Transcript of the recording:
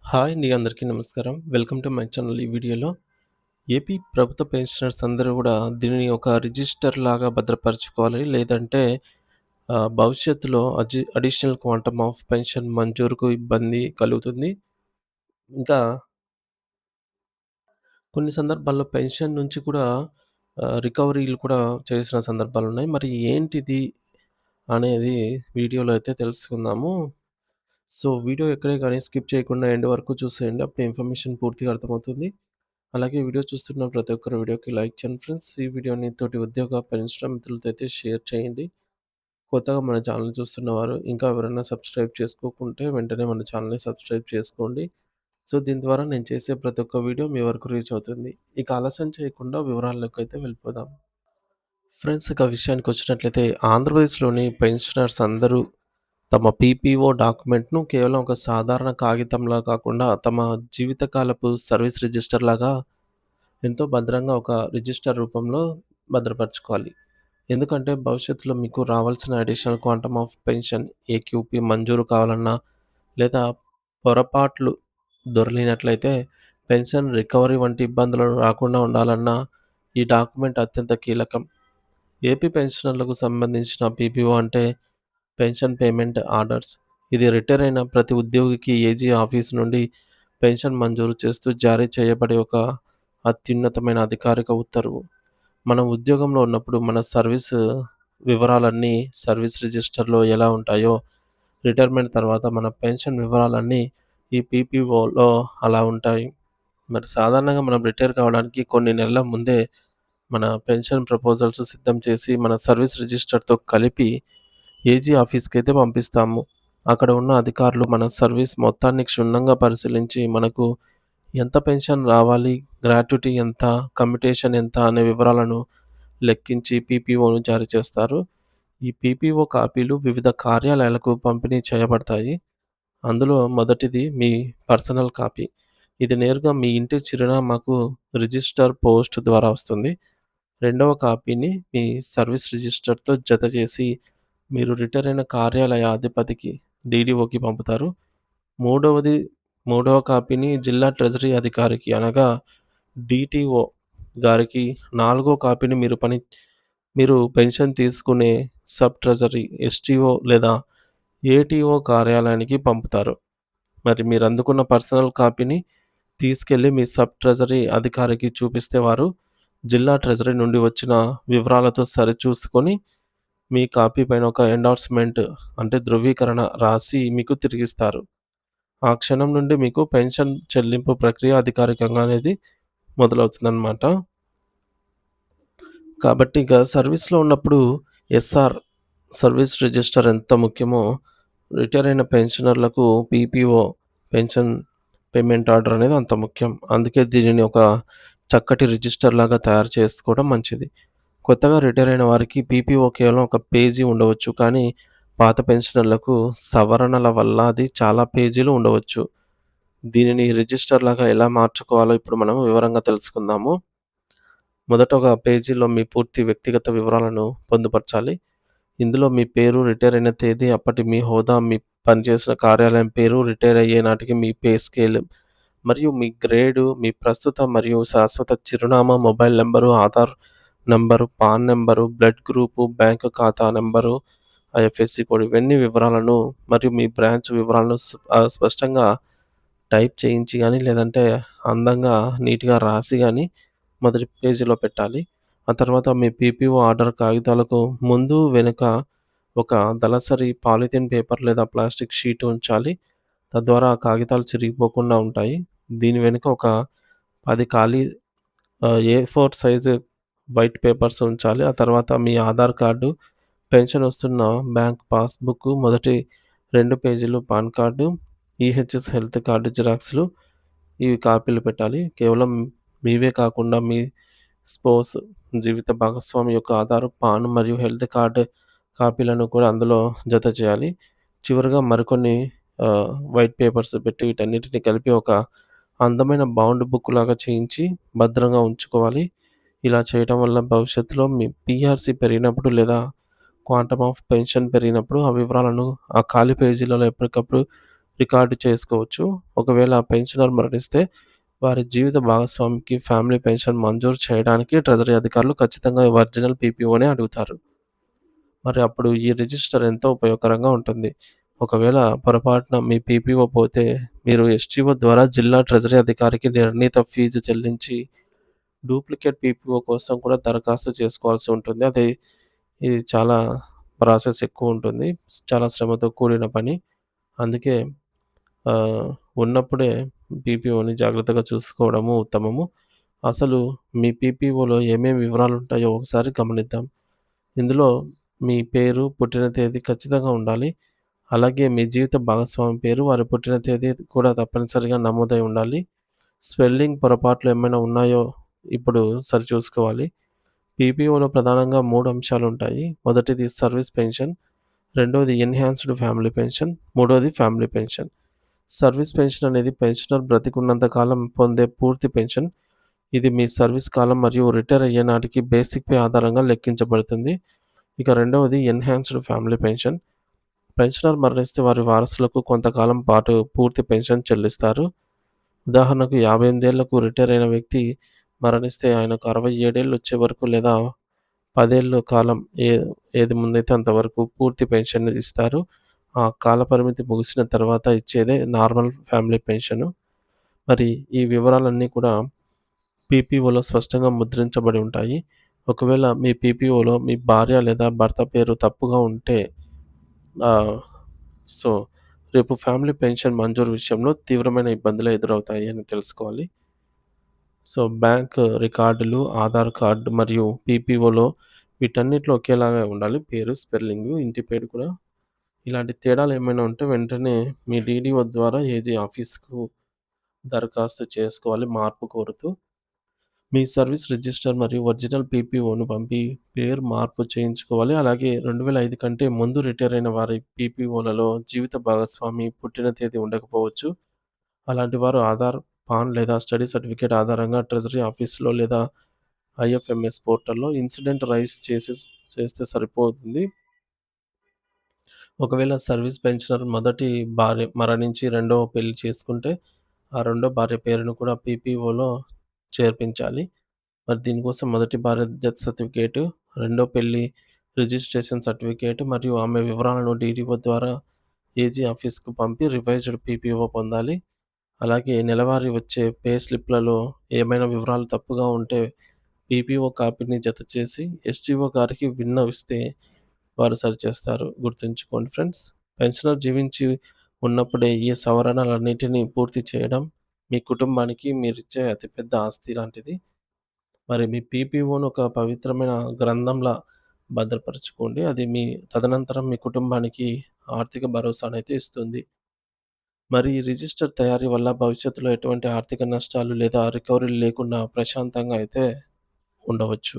Hi అండి. అందరికీ నమస్కారం. Welcome to my channel. ఈ వీడియోలో ఏపీ ప్రభుత్వ పెన్షనర్స్ అందరూ గూడా దీనిని ఒక రిజిస్టర్ లాగా భద్రపరచుకోవాలి. లేదంటే భవిష్యత్తులో అడిషనల్ క్వాంటమ్ ఆఫ్ పెన్షన్ మంజూరుకు ఇబ్బంది కలుగుతుంది. ఇంకా కొన్ని సందర్భాల్లో పెన్షన్ నుంచి కూడా రికవరీలు కూడా చేసిన సందర్భాలున్నాయి. మరి ఏంటిది అనేది వీడియోలో అయితే తెలుసుకుందాము. సో, వీడియో ఎక్కడే గాని స్కిప్ చేయకుండా ఎండ్ వరకు చూసేయండి. అప్పుడు ఇన్ఫర్మేషన్ పూర్తిగా అర్థమవుతుంది. అలాగే వీడియో చూస్తున్న ప్రతి ఒక్కరు వీడియోకి లైక్ చేయండి ఫ్రెండ్స్. ఈ వీడియోని తోటి ఉద్యోగ పెన్షన్ మిత్రులతో అయితే షేర్ చేయండి. కొత్తగా మన ఛానల్ చూస్తున్నవారు ఇంకా ఎవరైనా సబ్స్క్రైబ్ చేసుకోకుంటే వెంటనే మన ఛానల్‌ని సబ్స్క్రైబ్ చేసుకోండి. సో, దీని ద్వారా నేను చేసే ప్రతి ఒక్క వీడియో మీ వరకు రీచ్ అవుతుంది. ఇక ఆలస్యం చేయకుండా వివరాల్లోకైతే వెళ్ళిపోదాం. ఫ్రెండ్స్, ఇక విషయానికొచ్చినట్లయితే ఆంధ్రప్రదేశ్‌లోని పెన్షనర్స్ అందరూ తమ పీపీఓ డాక్యుమెంట్‌ను కేవలం ఒక సాధారణ కాగితంలా కాకుండా తమ జీవితకాలపు సర్వీస్ రిజిస్టర్ లాగా ఎంతో భద్రంగా ఒక రిజిస్టర్ రూపంలో భద్రపరచుకోవాలి. ఎందుకంటే భవిష్యత్తులో మీకు రావాల్సిన additional quantum of pension AQP మంజూరు కావాలన్నా, లేదా పొరపాట్లు దొర్లినట్లయితే పెన్షన్ రికవరీ వంటి ఇబ్బందులు రాకుండా ఉండాలన్నా ఈ డాక్యుమెంట్ అత్యంత కీలకం. ఏపీ పెన్షనర్లకు సంబంధించిన పీపీఓ అంటే పెన్షన్ పేమెంట్ ఆర్డర్స్. ఇది రిటైర్ అయిన ప్రతి ఉద్యోగికి ఏజీ ఆఫీస్ నుండి పెన్షన్ మంజూరు చేస్తూ జారీ చేయబడే ఒక అత్యున్నతమైన అధికారిక ఉత్తర్వు. మనం ఉద్యోగంలో ఉన్నప్పుడు మన వివరాలన్నీ సర్వీస్ రిజిస్టర్‌లో ఎలా ఉంటాయో, రిటైర్మెంట్ తర్వాత మన పెన్షన్ వివరాలన్నీ ఈ పీపీఓలో అలా ఉంటాయి. మరి సాధారణంగా మనం రిటైర్ కావడానికి కొన్ని నెలల ముందే మన పెన్షన్ ప్రపోజల్స్ సిద్ధం చేసి, మన సర్వీస్ రిజిస్టర్‌తో కలిపి ఏజీ ఆఫీస్‌కైతే పంపిస్తాము. అక్కడ ఉన్న అధికారులు మన సర్వీస్ మొత్తాన్ని క్షుణ్ణంగా పరిశీలించి, మనకు ఎంత పెన్షన్ రావాలి, గ్రాట్యుటీ ఎంత, కమ్యుటేషన్ ఎంత అనే వివరాలను లెక్కించి పీపీఓను జారీ చేస్తారు. ఈ పీపీఓ కాపీలు వివిధ కార్యాలయాలకు పంపిణీ చేయబడతాయి. అందులో మొదటిది మీ పర్సనల్ కాపీ. ఇది నేరుగా మీ ఇంటి చిరునామాకు రిజిస్టర్ పోస్ట్ ద్వారా వస్తుంది. రెండవ కాపీని మీ సర్వీస్ రిజిస్టర్‌తో జతచేసి మీరు రిటైర్ అయిన కార్యాలయ అధిపతికి డీడీఓకి పంపుతారు. మూడవది మూడవ కాపీని జిల్లా ట్రెజరీ అధికారికి అనగా డీటీఓ గారికి, నాలుగో కాపీని మీరు పెన్షన్ తీసుకునే సబ్ ట్రెజరీ ఎస్టీఓ లేదా ఏటీఓ కార్యాలయానికి పంపుతారు. మరి మీరు అందుకున్న పర్సనల్ కాపీని తీసుకెళ్ళి మీ సబ్ ట్రెజరీ అధికారికి చూపిస్తే వారు జిల్లా ట్రెజరీ నుండి వచ్చిన వివరాలతో సరిచూసుకొని మీ కాపీ పైన ఒక ఎండార్స్‌మెంట్ అంటే ధృవీకరణ రాసి మీకు తిరిగిస్తారు. ఆ క్షణం నుండి మీకు పెన్షన్ చెల్లింపు ప్రక్రియ అధికారికంగా అనేది మొదలవుతుందనమాట. కాబట్టి ఇక సర్వీస్‌లో ఉన్నప్పుడు ఎస్ఆర్ సర్వీస్ రిజిస్టర్ ఎంత ముఖ్యమో, రిటైర్ అయిన పెన్షనర్లకు పీపీఓ పెన్షన్ పేమెంట్ ఆర్డర్ అనేది అంత ముఖ్యం. అందుకే దీనిని ఒక చక్కటి రిజిస్టర్ లాగా తయారు చేసుకోవడం మంచిది. కొత్తగా రిటైర్ అయిన వారికి పీపీఓ కేవలం ఒక పేజీ ఉండవచ్చు. కానీ పాత పెన్షనర్లకు సవరణల వల్ల అది చాలా పేజీలు ఉండవచ్చు. దీనిని రిజిస్టర్ లాగా ఎలా మార్చుకోవాలో ఇప్పుడు మనం వివరంగా తెలుసుకుందాము. మొదట ఒక పేజీలో మీ పూర్తి వ్యక్తిగత వివరాలను పొందుపరచాలి. ఇందులో మీ పేరు, రిటైర్ అయిన తేదీ, అప్పటి మీ హోదా, మీ పనిచేసిన కార్యాలయం పేరు, రిటైర్ అయ్యే నాటికి మీ పే స్కేల్ మరియు మీ గ్రేడు, మీ ప్రస్తుత మరియు శాశ్వత చిరునామా, mobile number, Aadhaar number, pan number, blood group, bank ఖాతా నంబరు, ఐఎఫ్ఎస్‌సి కోడ్ ఇవన్నీ వివరాలను మరియు మీ బ్రాంచ్ వివరాలను స్పష్టంగా టైప్ చేయించి గానీ, లేదంటే అందంగా నీట్‌గా రాసి గానీ మొదటి పేజీలో పెట్టాలి. ఆ తర్వాత మీ పీపీఓ ఆర్డర్ కాగితాలకు ముందు, వెనుక ఒక దళసరి పాలిథీన్ పేపర్ లేదా ప్లాస్టిక్ షీట్ ఉంచాలి. తద్వారా ఆ కాగితాలు చిరిగిపోకుండా ఉంటాయి. దీని వెనుక ఒక 10 ఖాళీ ఏ4 సైజు వైట్ పేపర్స్ ఉంచాలి. ఆ తర్వాత మీ ఆధార్ కార్డు, పెన్షన్ వస్తున్న బ్యాంక్ పాస్‌బుక్, మొదటి 2 పేజీలు PAN card, EHS health card జిరాక్స్‌లు ఇవి కాపీలు పెట్టాలి. కేవలం మీవే కాకుండా మీ స్పౌస్ జీవిత భాగస్వామి యొక్క ఆధార్, పాన్ మరియు హెల్త్ కార్డ్ కాపీలను కూడా అందులో జత చేయాలి. చివరగా మరికొన్ని వైట్ పేపర్స్ పెట్టి వీటన్నిటిని కలిపి ఒక అందమైన బౌండ్ బుక్ లాగా చేయించి భద్రంగా ఉంచుకోవాలి. ఇలా చేయటం వల్ల భవిష్యత్తులో మీ పీఆర్‌సీ పెరిగినప్పుడు లేదా క్వాంటమ్ ఆఫ్ పెన్షన్ పెరిగినప్పుడు ఆ వివరాలను ఆ ఖాళీ పేజీలలో ఎప్పటికప్పుడు రికార్డ్ చేసుకోవచ్చు. ఒకవేళ పెన్షనర్ మరణిస్తే వారి జీవిత భాగస్వామికి ఫ్యామిలీ పెన్షన్ మంజూరు చేయడానికి ట్రెజరీ అధికారులు ఖచ్చితంగా ఒరిజినల్ పీపీఓనే అడుగుతారు. మరి అప్పుడు ఈ రిజిస్టర్ ఎంతో ఉపయోగకరంగా ఉంటుంది. ఒకవేళ పొరపాటున మీ పీపీఓ పోతే మీరు ఎస్టీఓ ద్వారా జిల్లా ట్రెజరీ అధికారికి నిర్ణీత ఫీజు చెల్లించి డూప్లికేట్ పీపీఓ కోసం కూడా దరఖాస్తు చేసుకోవాల్సి ఉంటుంది. ఇది చాలా ప్రాసెస్ ఎక్కువుంటుంది. చాలా శ్రమతో కూడిన పని. అందుకే ఆహ్, ఉన్నప్పుడే పీపీఓని జాగ్రత్తగా చూసుకోవడము ఉత్తమము. అసలు మీ పీపీఓలో ఏమేమి వివరాలుంటాయో ఒకసారి గమనిద్దాం. ఇందులో మీ పేరు, పుట్టిన తేదీ ఖచ్చితంగా ఉండాలి. అలాగే మీ జీవిత భాగస్వామి పేరు, వారి పుట్టిన తేదీ కూడా తప్పనిసరిగా నమోదై ఉండాలి. స్పెల్లింగ్ పొరపాట్లు ఏమైనా ఉన్నాయో ఇప్పుడు సరిచూసుకోవాలి. పీపీఓలో ప్రధానంగా 3 అంశాలుంటాయి. మొదటిది సర్వీస్ పెన్షన్, రెండోది ఎన్హాన్స్డ్ ఫ్యామిలీ పెన్షన్, మూడోది ఫ్యామిలీ పెన్షన్. సర్వీస్ పెన్షన్ అనేది పెన్షనర్ బ్రతికున్నంత కాలం పొందే పూర్తి పెన్షన్. ఇది మీ సర్వీస్ కాలం మరియు రిటైర్ అయ్యే నాటికి బేసిక్ పే ఆధారంగా లెక్కించబడుతుంది. ఇక రెండవది ఎన్హాన్స్డ్ ఫ్యామిలీ పెన్షన్. పెన్షనర్ మరణిస్తే వారి వారసులకు కొంతకాలం పాటు పూర్తి పెన్షన్ చెల్లిస్తారు. ఉదాహరణకు 58 ఏళ్లకు రిటైర్ అయిన వ్యక్తి మరణిస్తే ఆయనకు 67 ఏళ్ళు వచ్చే వరకు లేదా 10 ఏళ్ల కాలం ఏది ముందైతే అంతవరకు పూర్తి పెన్షన్ ఇస్తారు. ఆ కాల పరిమితి ముగిసిన తర్వాత ఇచ్చేదే నార్మల్ ఫ్యామిలీ పెన్షను. మరి ఈ వివరాలన్నీ కూడా పీపీఓలో స్పష్టంగా ముద్రించబడి ఉంటాయి. ఒకవేళ మీ పీపీఓలో మీ భార్య లేదా భర్త పేరు తప్పుగా ఉంటే ఆహ్, సో, రేపు ఫ్యామిలీ పెన్షన్ మంజూరు విషయంలో తీవ్రమైన ఇబ్బందులే ఎదురవుతాయి అని తెలుసుకోవాలి. సో, బ్యాంక్ రికార్డులు, ఆధార్ కార్డ్ మరియు పీపీఓలో వీటన్నిటిలో ఒకేలాగా ఉండాలి. పేరు, స్పెల్లింగు, ఇంటి పేరు కూడా. ఇలాంటి తేడాలు ఏమైనా ఉంటే వెంటనే మీ డీడీఓ ద్వారా ఏజీ ఆఫీస్‌కు దరఖాస్తు చేసుకోవాలి మార్పు కోరుతూ. మీ సర్వీస్ రిజిస్టర్ మరియు ఒరిజినల్ పీపీఓను పంపి పేరు మార్పు చేయించుకోవాలి. అలాగే 2005 కంటే ముందు రిటైర్ అయిన వారి పీపీఓలలో జీవిత భాగస్వామి పుట్టిన తేదీ ఉండకపోవచ్చు. అలాంటి వారు ఆధార్, పాన్ లేదా స్టడీ సర్టిఫికేట్ ఆధారంగా ట్రెజరీ ఆఫీస్‌లో లేదా ఐఎఫ్ఎంఎస్ పోర్టల్‌లో ఇన్సిడెంట్ చేస్తే సరిపోతుంది. ఒకవేళ సర్వీస్ పెన్షనర్ మొదటి భార్య మరణించి రెండవ పెళ్లి చేసుకుంటే, ఆ రెండో భార్య పేరును కూడా పీపీఓలో చేర్పించాలి. మరి దీనికోసం మొదటి భార్య డెత్ సర్టిఫికేటు, రెండో పెళ్లి రిజిస్ట్రేషన్ సర్టిఫికేట్ మరియు ఆమె వివరాలను డీడీఓ ద్వారా ఏజీ ఆఫీస్‌కు పంపి రివైజ్డ్ పీపీఓ పొందాలి. అలాగే నెలవారీ వచ్చే పే స్లిప్‌లలో ఏమైనా వివరాలు తప్పుగా ఉంటే పీపీఓ కాపీని జతచేసి ఎస్‌టీఓ గారికి విన్నవిస్తే వారు సరిచేస్తారు. గుర్తుంచుకోండి ఫ్రెండ్స్. పెన్షనర్ జీవించి ఉన్నప్పుడే ఈ సవరణలన్నిటిని పూర్తి చేయడం మీ కుటుంబానికి మీరిచ్చే అతిపెద్ద ఆస్తి లాంటిది. మరి మీ పీపీఓను ఒక పవిత్రమైన గ్రంథంలా భద్రపరచుకోండి. అది తదనంతరం మీ కుటుంబానికి ఆర్థిక భరోసానైతే ఇస్తుంది. మరి ఈ రిజిస్టర్ తయారీ వల్ల భవిష్యత్తులో ఎటువంటి ఆర్థిక నష్టాలు లేదా రికవరీలు లేకుండా ప్రశాంతంగా అయితే ఉండవచ్చు.